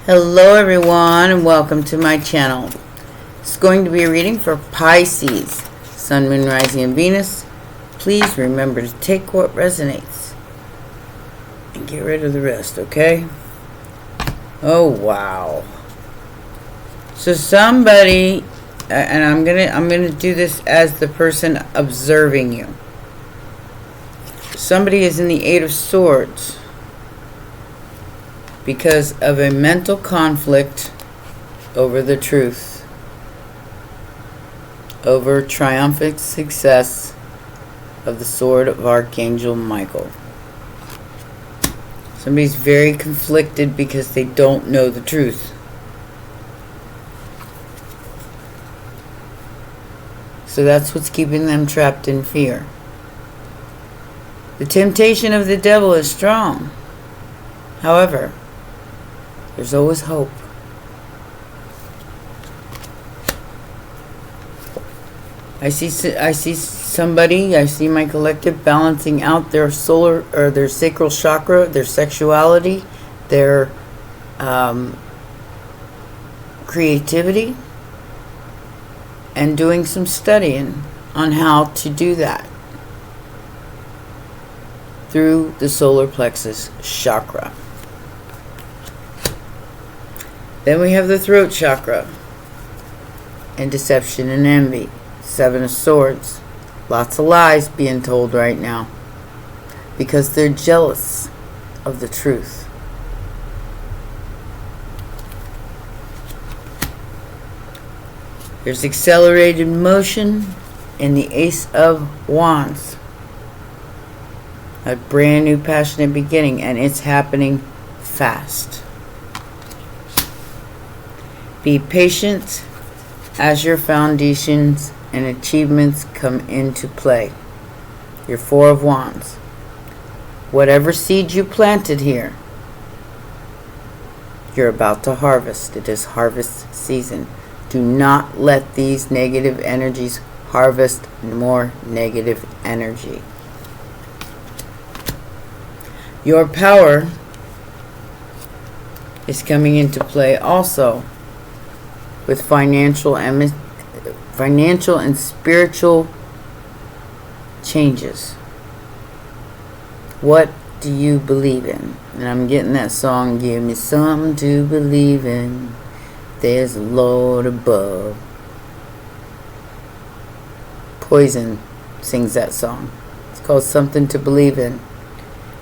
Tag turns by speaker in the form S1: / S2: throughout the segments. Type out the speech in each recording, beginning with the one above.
S1: Hello everyone and welcome to my channel. It's going to be a reading for Pisces, Sun, Moon, Rising, and Venus. Please remember to take what resonates and get rid of the rest, okay? Oh wow. So somebody, and I'm gonna do this as the person observing you. Somebody is in the Eight of Swords because of a mental conflict over the truth, over triumphant success of the sword of Archangel Michael. Somebody's very conflicted because they don't know the truth. So that's what's keeping them trapped in fear. The temptation of the devil is strong. However, there's always hope. I see somebody, I see my collective balancing out their solar or their sacral chakra, their sexuality, their creativity, and doing some studying on how to do that through the solar plexus chakra. Then we have the throat chakra and deception and envy. Seven of Swords. Lots of lies being told right now because they're jealous of the truth. There's accelerated motion in the Ace of Wands. A brand new passionate beginning, and it's happening fast. Be patient as your foundations and achievements come into play. Your Four of Wands. Whatever seed you planted here, you're about to harvest. It is harvest season. Do not let these negative energies harvest more negative energy. Your power is coming into play also with financial and spiritual changes. What do you believe in? And I'm getting that song, give me something to believe in. There's a Lord above. Poison sings that song. It's called Something to Believe In.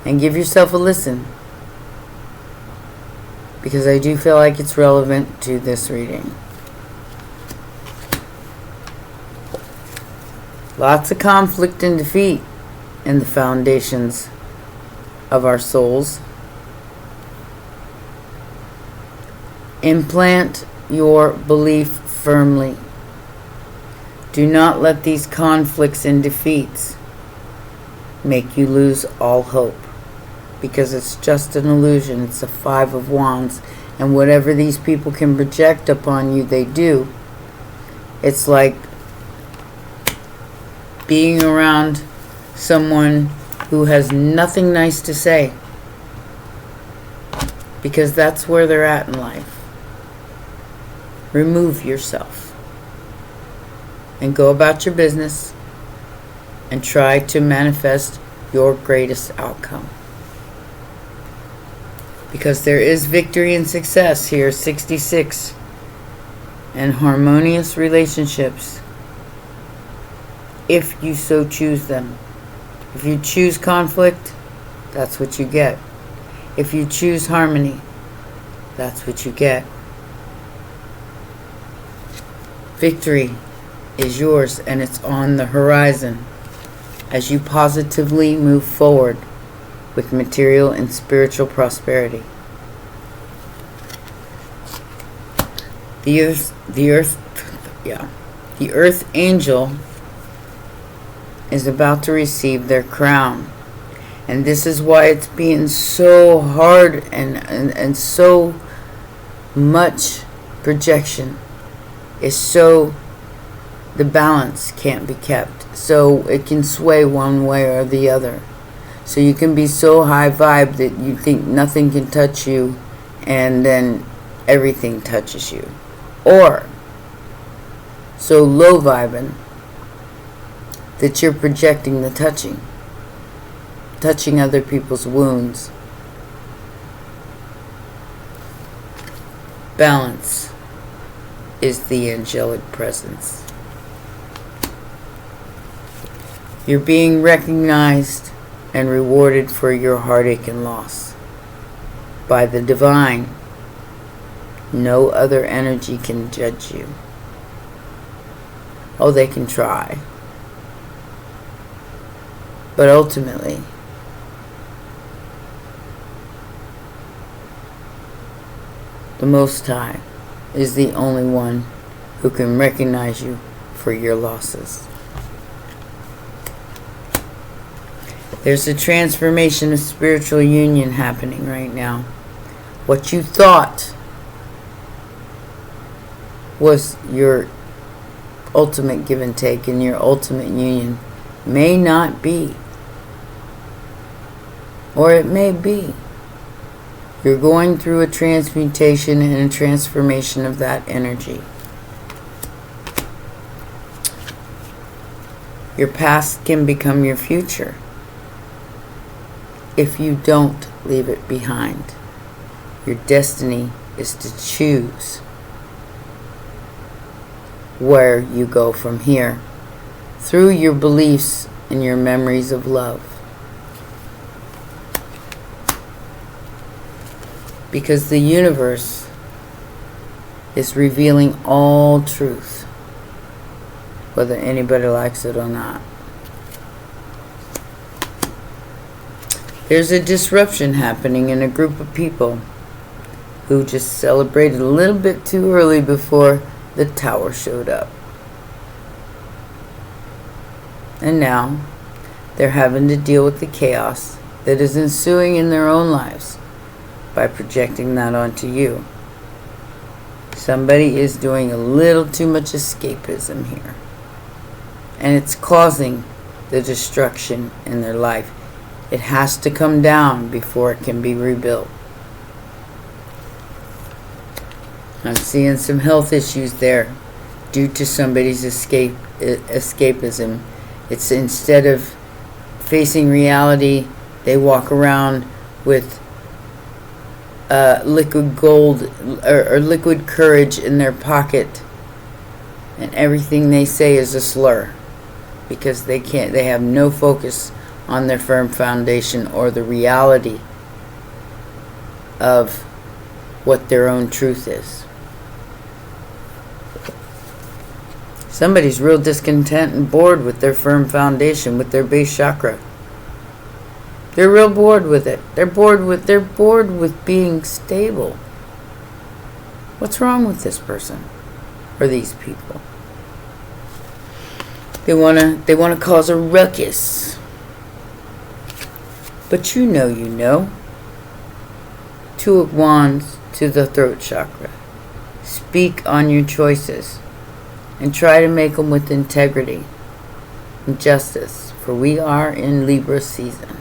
S1: And give yourself a listen, because I do feel like it's relevant to this reading. Lots of conflict and defeat in the foundations of our souls. Implant your belief firmly. Do not let these conflicts and defeats make you lose all hope, because it's just an illusion. It's a Five of Wands, and whatever these people can project upon you, they do. It's like being around someone who has nothing nice to say, because that's where they're at in life. Remove yourself and go about your business and try to manifest your greatest outcome, because there is victory and success here. 66 and harmonious relationships, if you so choose them. If you choose conflict, that's what you get. If you choose harmony, that's what you get. Victory is yours, and it's on the horizon as you positively move forward with material and spiritual prosperity. The earth angel is about to receive their crown, and this is why it's being so hard and so much projection is so the balance can't be kept, so it can sway one way or the other. So you can be so high vibe that you think nothing can touch you, and then everything touches you. Or so low vibing that you're projecting the touching other people's wounds. Balance is the angelic presence. You're being recognized and rewarded for your heartache and loss by the divine. No other energy can judge you. Oh, they can try. But ultimately, the Most High is the only one who can recognize you for your losses. There's a transformation of spiritual union happening right now. What you thought was your ultimate give and take and your ultimate union may not be. Or it may be. You're going through a transmutation and a transformation of that energy. Your past can become your future if you don't leave it behind. Your destiny is to choose where you go from here through your beliefs and your memories of love. Because the universe is revealing all truth, whether anybody likes it or not. There's a disruption happening in a group of people who just celebrated a little bit too early before the tower showed up. And now they're having to deal with the chaos that is ensuing in their own lives by projecting that onto you. Somebody is doing a little too much escapism here. And it's causing the destruction in their life. It has to come down before it can be rebuilt. I'm seeing some health issues there due to somebody's escapism. It's instead of facing reality, they walk around with liquid gold or liquid courage in their pocket, and everything they say is a slur because they have no focus on their firm foundation or the reality of what their own truth is. Somebody's real discontent and bored with their firm foundation, with their base chakra. They're real bored with it. They're bored with being stable. What's wrong with this person or these people? They wanna cause a ruckus. But you know. Two of Wands to the throat chakra. Speak on your choices and try to make them with integrity and justice, for we are in Libra season.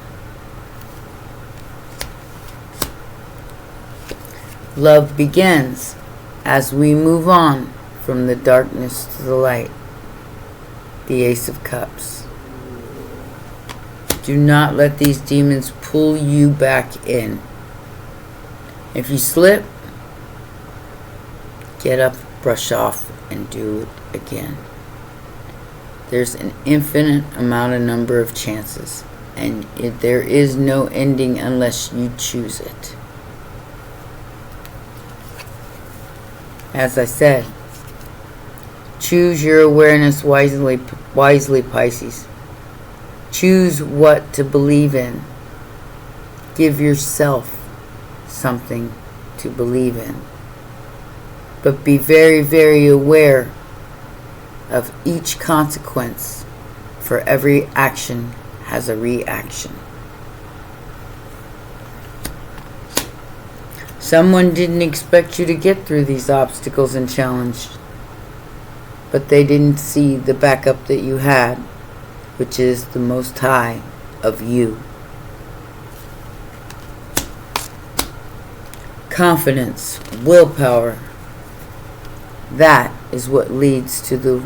S1: Love begins as we move on from the darkness to the light. The Ace of Cups. Do not let these demons pull you back in. If you slip, get up, brush off, and do it again. There's an infinite number of chances, and there is no ending unless you choose it. As I said, choose your awareness wisely, Pisces. Choose what to believe in. Give yourself something to believe in. But be very, very aware of each consequence, for every action has a reaction. Someone didn't expect you to get through these obstacles and challenges, but they didn't see the backup that you had, which is the Most High of you. confidence, willpower. That is what leads to the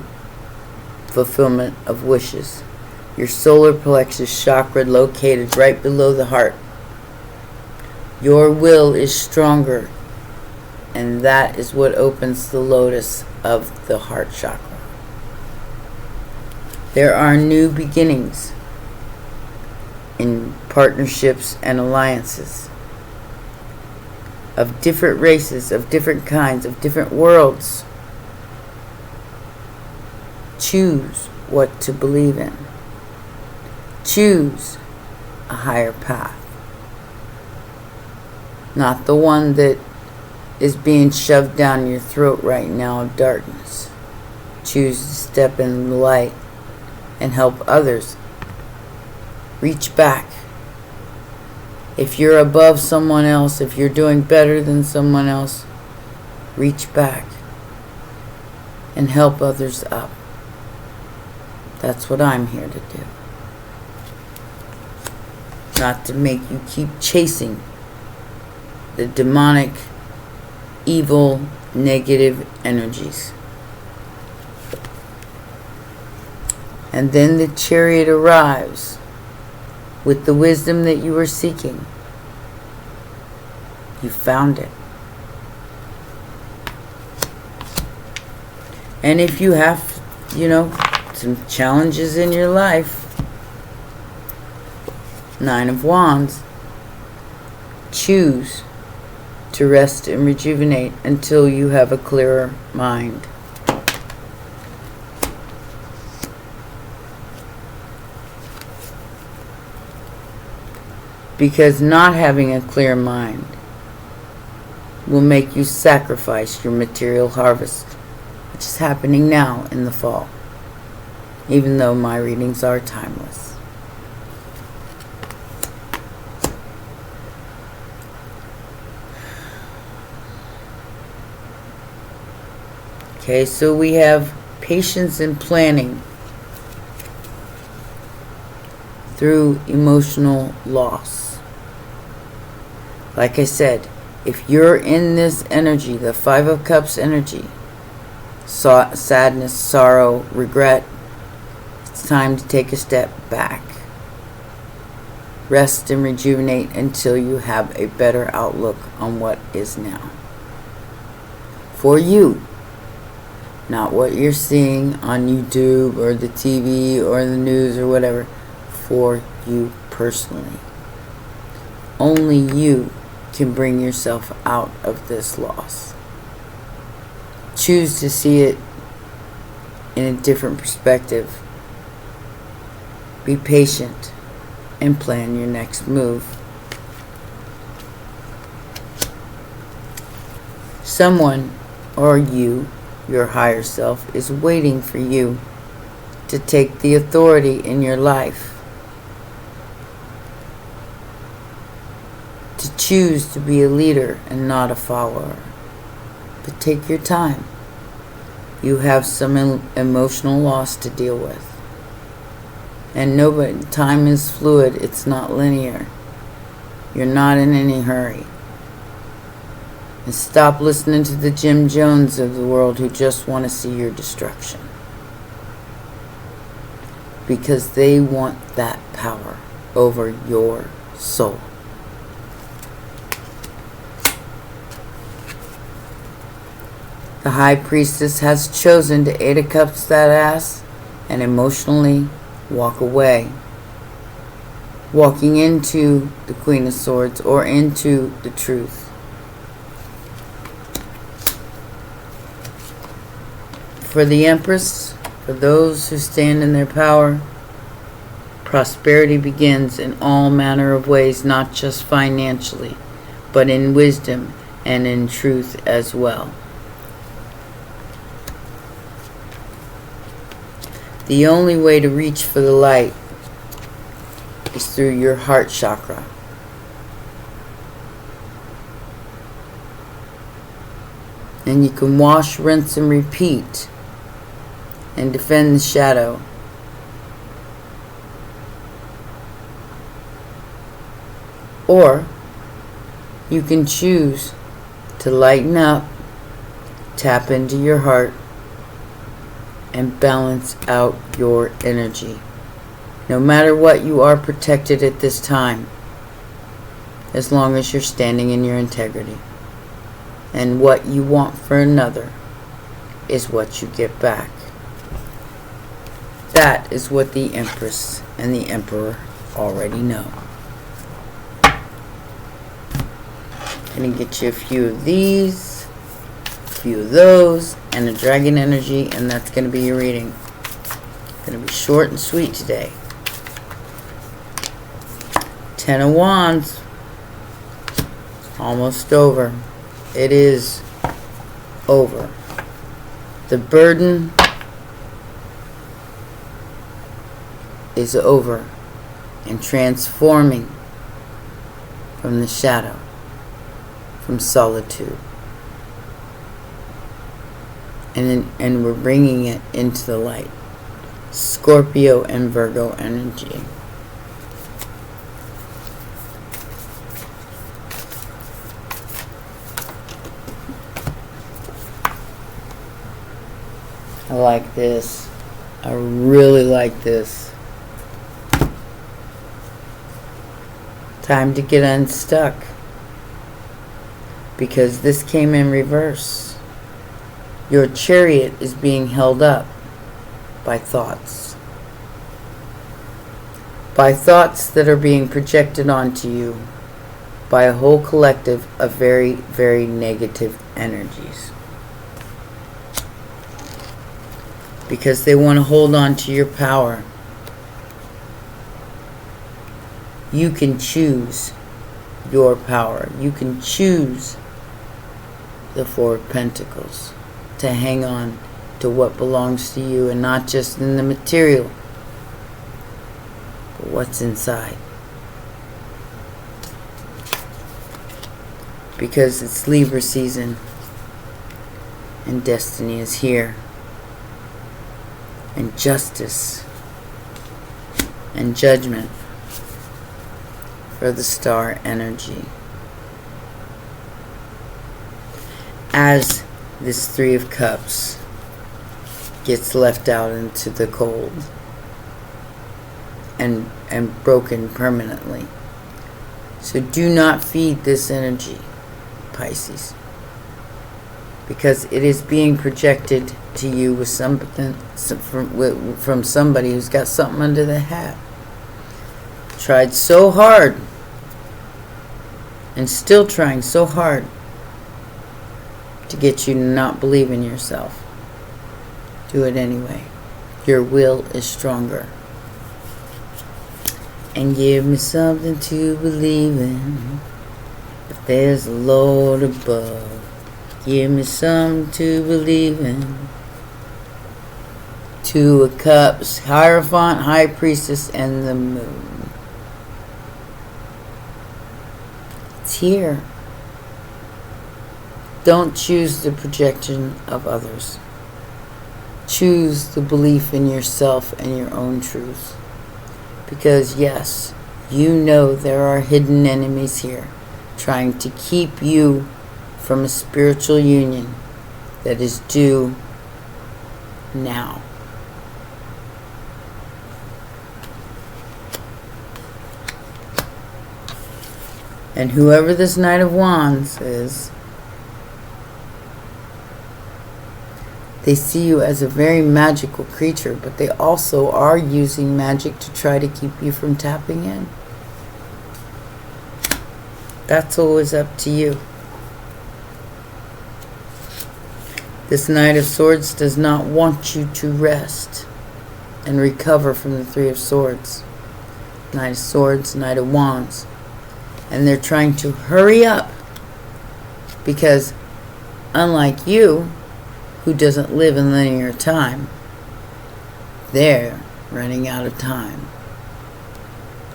S1: fulfillment of wishes. Your solar plexus chakra located right below the heart. Your will is stronger, and that is what opens the lotus of the heart chakra. There are new beginnings in partnerships and alliances of different races, of different kinds, of different worlds. Choose what to believe in. Choose a higher path. Not the one that is being shoved down your throat right now of darkness. Choose to step in the light and help others. Reach back. If you're above someone else, if you're doing better than someone else, reach back and help others up. That's what I'm here to do. Not to make you keep chasing the demonic, evil, negative energies. And then the chariot arrives with the wisdom that you were seeking. You found it. And if you have, some challenges in your life, 9 of Wands, choose to rest and rejuvenate until you have a clearer mind. Because not having a clear mind will make you sacrifice your material harvest, which is happening now in the fall, even though my readings are timeless. Okay, so we have patience and planning through emotional loss. Like I said, if you're in this energy, the 5 of Cups energy, sadness, sorrow, regret, it's time to take a step back. Rest and rejuvenate until you have a better outlook on what is now. For you. Not what you're seeing on YouTube or the TV or the news or whatever. For you personally. Only you can bring yourself out of this loss. Choose to see it in a different perspective. Be patient and plan your next move. Someone, or you, your higher self, is waiting for you to take the authority in your life. To choose to be a leader and not a follower. But take your time. You have some emotional loss to deal with. And time is fluid. It's not linear. You're not in any hurry. And stop listening to the Jim Jones of the world who just want to see your destruction. Because they want that power over your soul. The High Priestess has chosen to 8 of Cups that ass and emotionally walk away. Walking into the Queen of Swords or into the truth. For the Empress, for those who stand in their power, prosperity begins in all manner of ways, not just financially, but in wisdom and in truth as well. The only way to reach for the light is through your heart chakra. And you can wash, rinse, and repeat and defend the shadow. Or you can choose to lighten up, tap into your heart, and balance out your energy. No matter what, you are protected at this time, as long as you're standing in your integrity. And what you want for another is what you get back. That is what the Empress and the Emperor already know. Gonna get you a few of these, a few of those, and a dragon energy, and that's gonna be your reading. Gonna be short and sweet today. 10 of Wands. Almost over. It is over. The burden is over and transforming from the shadow, from solitude. And we're bringing it into the light. Scorpio and Virgo energy. I like this. I really like this. Time to get unstuck. Because this came in reverse. Your chariot is being held up by thoughts. By thoughts that are being projected onto you by a whole collective of very, very negative energies. Because they want to hold on to your power. You can choose your power. You can choose the Four of Pentacles to hang on to what belongs to you, and not just in the material, but what's inside. Because it's Libra season and destiny is here. And justice and judgment for the star energy. As this Three of Cups gets left out into the cold and broken permanently. So do not feed this energy, Pisces, because it is being projected to you with something from somebody who's got something under the hat. Tried so hard and still trying so hard to get you to not believe in yourself. Do it anyway. Your will is stronger. And give me something to believe in. If there's a Lord above, give me something to believe in. Two of Cups, Hierophant, High Priestess, and the Moon. It's here. Don't choose the projection of others. Choose the belief in yourself and your own truth. Because yes, you know there are hidden enemies here trying to keep you from a spiritual union that is due now. And whoever this Knight of Wands is, they see you as a very magical creature, but they also are using magic to try to keep you from tapping in. That's always up to you. This Knight of Swords does not want you to rest and recover from the Three of Swords. Knight of Swords, Knight of Wands. And they're trying to hurry up because, unlike you, who doesn't live in linear time, they're running out of time.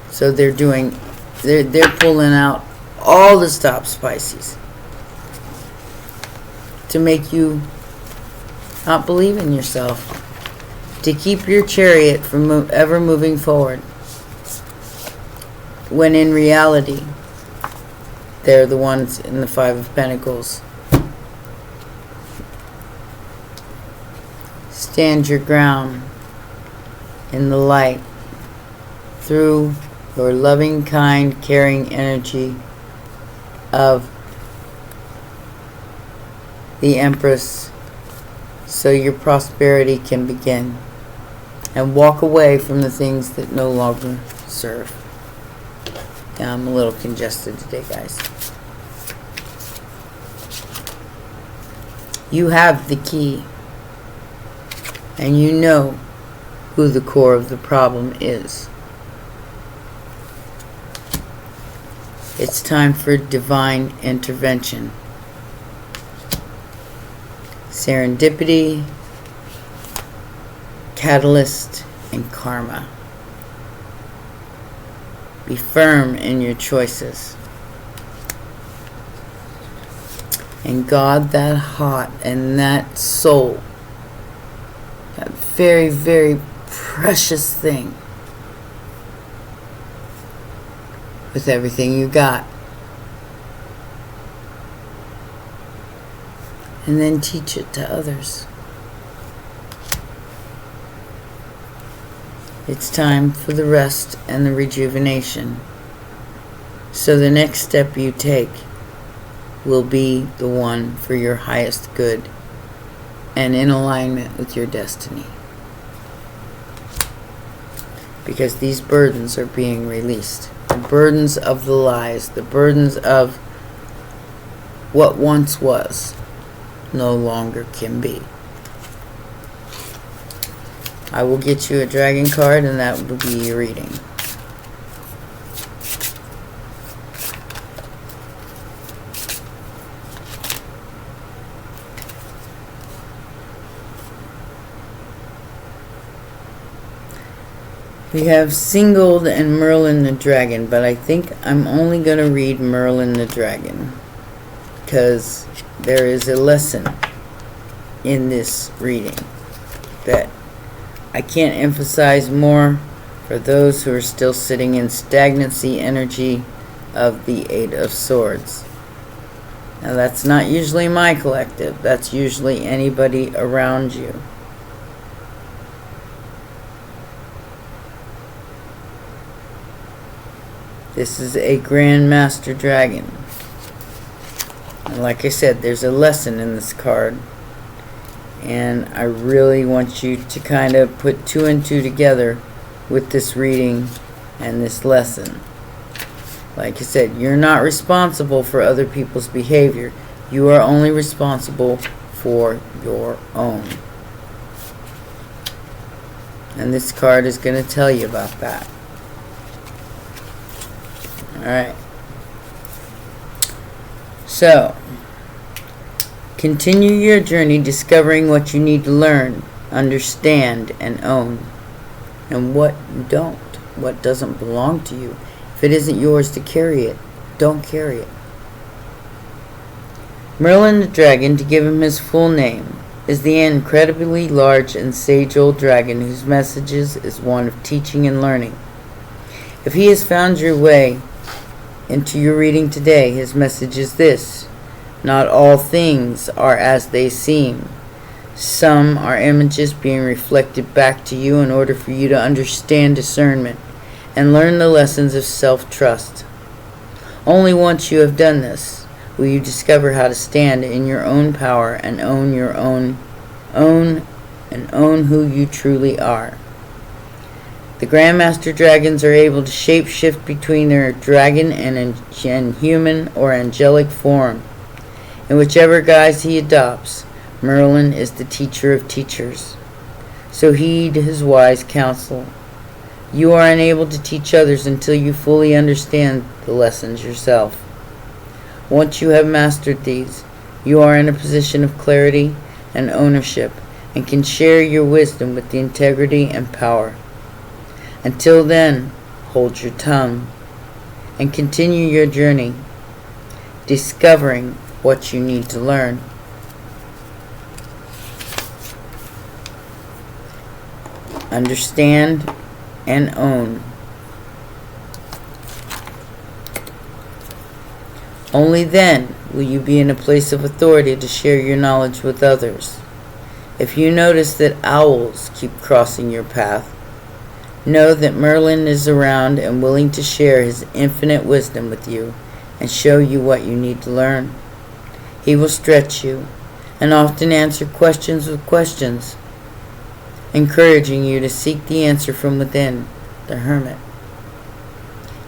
S1: So they're pulling out all the stops, Pisces, to make you not believe in yourself, to keep your chariot from ever moving forward, when in reality they're the ones in the Five of Pentacles Stand your ground in the light through your loving, kind, caring energy of the Empress, so your prosperity can begin, and walk away from the things that no longer serve. Yeah, I'm a little congested today, guys. You have the key, and you know who the core of the problem is. It's time for divine intervention. Serendipity, catalyst, and karma. Be firm in your choices. And God, that heart and that soul, that very, very precious thing, with everything you got. And then teach it to others. It's time for the rest and the rejuvenation. So the next step you take will be the one for your highest good and in alignment with your destiny. Because these burdens are being released. The burdens of the lies, the burdens of what once was, no longer can be. I will get you a dragon card, and that will be your reading. We have Singled and Merlin the Dragon, but I think I'm only going to read Merlin the Dragon, because there is a lesson in this reading that I can't emphasize more for those who are still sitting in stagnancy energy of the Eight of Swords. Now that's not usually my collective, that's usually anybody around you. This is a Grand Master Dragon. And like I said, there's a lesson in this card. And I really want you to kind of put two and two together with this reading and this lesson. Like I said, you're not responsible for other people's behavior. You are only responsible for your own. And this card is going to tell you about that. Alright. So, continue your journey discovering what you need to learn, understand, and own. And what you don't. What doesn't belong to you. If it isn't yours to carry it, don't carry it. Merlin the Dragon, to give him his full name, is the incredibly large and sage old dragon whose messages is one of teaching and learning. If he has found your way into your reading today, his message is this: not all things are as they seem. Some are images being reflected back to you in order for you to understand discernment and learn the lessons of self-trust. Only once you have done this will you discover how to stand in your own power and own your own who you truly are. The Grandmaster Dragons are able to shape-shift between their dragon and human or angelic form. In whichever guise he adopts, Merlin is the teacher of teachers. So heed his wise counsel. You are unable to teach others until you fully understand the lessons yourself. Once you have mastered these, you are in a position of clarity and ownership and can share your wisdom with the integrity and power. Until then, hold your tongue and continue your journey, discovering what you need to learn. Understand and own. Only then will you be in a place of authority to share your knowledge with others. If you notice that owls keep crossing your path, know that Merlin is around and willing to share his infinite wisdom with you and show you what you need to learn. He will stretch you and often answer questions with questions, encouraging you to seek the answer from within, the Hermit.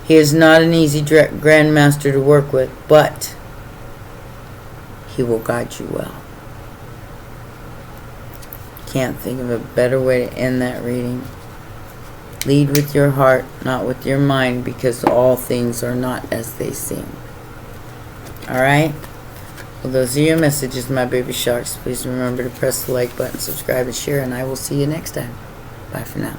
S1: He is not an easy grandmaster to work with, but he will guide you well. Can't think of a better way to end that reading. Lead with your heart, not with your mind, because all things are not as they seem. Alright? Well, those are your messages, my baby sharks. Please remember to press the like button, subscribe, and share, and I will see you next time. Bye for now.